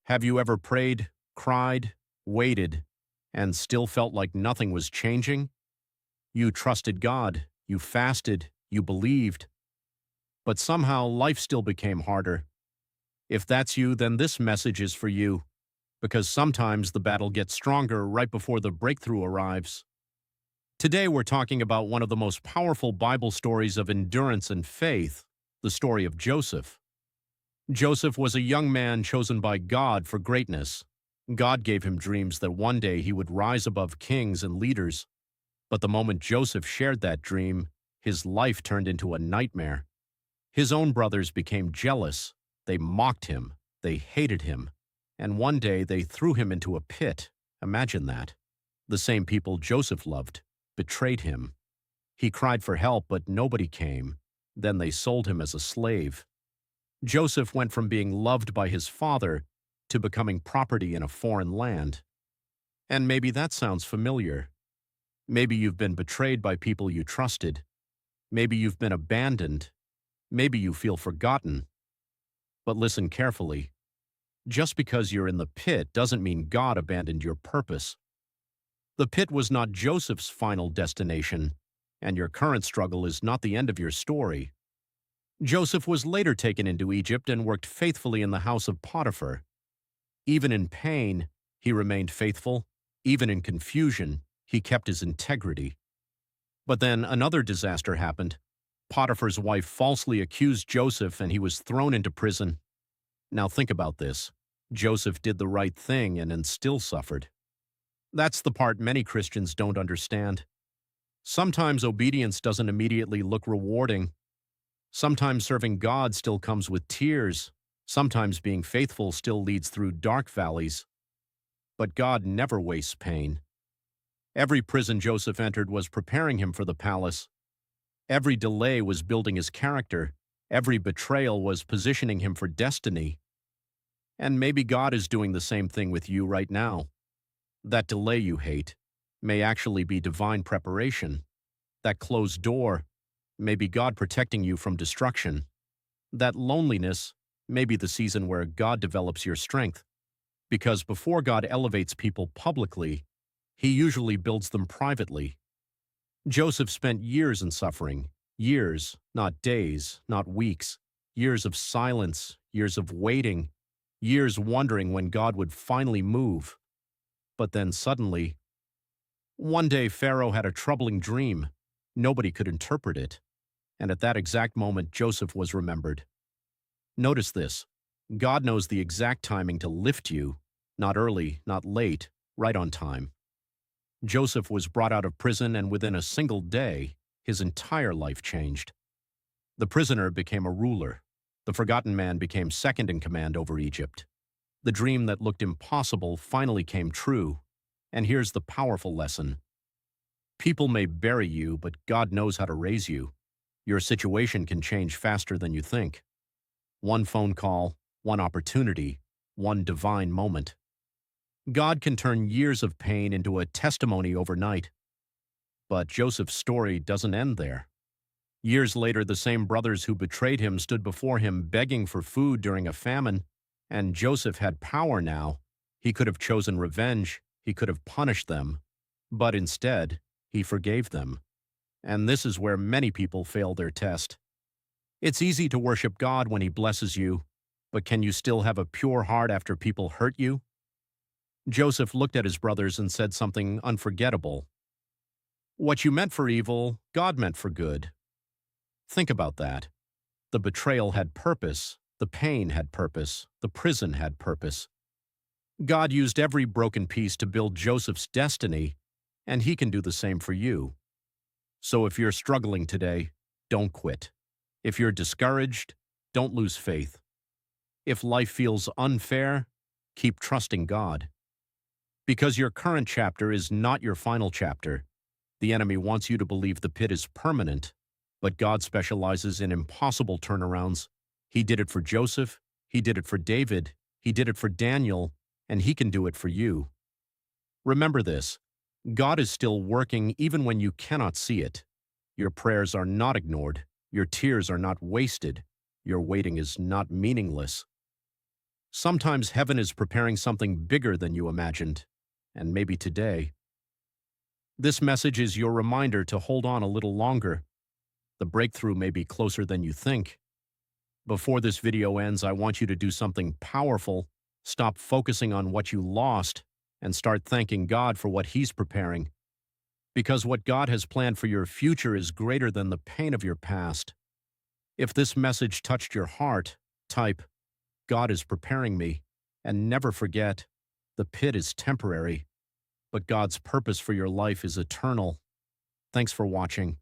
Have you ever prayed, cried, waited, and still felt like nothing was changing? You trusted God, you fasted, you believed, but somehow life still became harder. If that's you, then this message is for you, because sometimes the battle gets stronger right before the breakthrough arrives. Today we're talking about one of the most powerful Bible stories of endurance and faith, the story of Joseph. Joseph was a young man chosen by God for greatness. God gave him dreams that one day he would rise above kings and leaders. But the moment Joseph shared that dream, his life turned into a nightmare. His own brothers became jealous. They mocked him. They hated him. And one day they threw him into a pit. Imagine that. The same people Joseph loved betrayed him. He cried for help, but nobody came. Then they sold him as a slave. Joseph went from being loved by his father to becoming property in a foreign land. And maybe that sounds familiar. Maybe you've been betrayed by people you trusted. Maybe you've been abandoned. Maybe you feel forgotten. But listen carefully. Just because you're in the pit doesn't mean God abandoned your purpose. The pit was not Joseph's final destination, and your current struggle is not the end of your story. Joseph was later taken into Egypt and worked faithfully in the house of Potiphar. Even in pain, he remained faithful. Even in confusion, he kept his integrity. But then another disaster happened. Potiphar's wife falsely accused Joseph and he was thrown into prison. Now think about this. Joseph did the right thing and then still suffered. That's the part many Christians don't understand. Sometimes obedience doesn't immediately look rewarding. Sometimes serving God still comes with tears. Sometimes being faithful still leads through dark valleys. But God never wastes pain. Every prison Joseph entered was preparing him for the palace. Every delay was building his character. Every betrayal was positioning him for destiny. And maybe God is doing the same thing with you right now. That delay you hate may actually be divine preparation. That closed door may be God protecting you from destruction. That loneliness may be the season where God develops your strength. Because before God elevates people publicly, he usually builds them privately. Joseph spent years in suffering. Years, not days, not weeks. Years of silence, years of waiting, years wondering when God would finally move. But then suddenly, one day Pharaoh had a troubling dream. Nobody could interpret it. And at that exact moment, Joseph was remembered. Notice this. God knows the exact timing to lift you, not early, not late, right on time. Joseph was brought out of prison, and within a single day, his entire life changed. The prisoner became a ruler. The forgotten man became second in command over Egypt. The dream that looked impossible finally came true. And here's the powerful lesson. People may bury you, but God knows how to raise you. Your situation can change faster than you think. One phone call, one opportunity, one divine moment. God can turn years of pain into a testimony overnight. But Joseph's story doesn't end there. Years later, the same brothers who betrayed him stood before him begging for food during a famine, and Joseph had power now. He could have chosen revenge, he could have punished them, but instead, he forgave them. And this is where many people fail their test. It's easy to worship God when he blesses you, but can you still have a pure heart after people hurt you? Joseph looked at his brothers and said something unforgettable. What you meant for evil, God meant for good. Think about that. The betrayal had purpose, the pain had purpose, the prison had purpose. God used every broken piece to build Joseph's destiny, and he can do the same for you. So if you're struggling today, don't quit. If you're discouraged, don't lose faith. If life feels unfair, keep trusting God. Because your current chapter is not your final chapter. The enemy wants you to believe the pit is permanent, but God specializes in impossible turnarounds. He did it for Joseph, he did it for David, he did it for Daniel, and he can do it for you. Remember this. God is still working even when you cannot see it. Your prayers are not ignored. Your tears are not wasted. Your waiting is not meaningless. Sometimes heaven is preparing something bigger than you imagined, and maybe today. This message is your reminder to hold on a little longer. The breakthrough may be closer than you think. Before this video ends, I want you to do something powerful. Stop focusing on what you lost and start thanking God for what He's preparing. Because what God has planned for your future is greater than the pain of your past. If this message touched your heart, type, "God is preparing me," and never forget, the pit is temporary, but God's purpose for your life is eternal. Thanks for watching.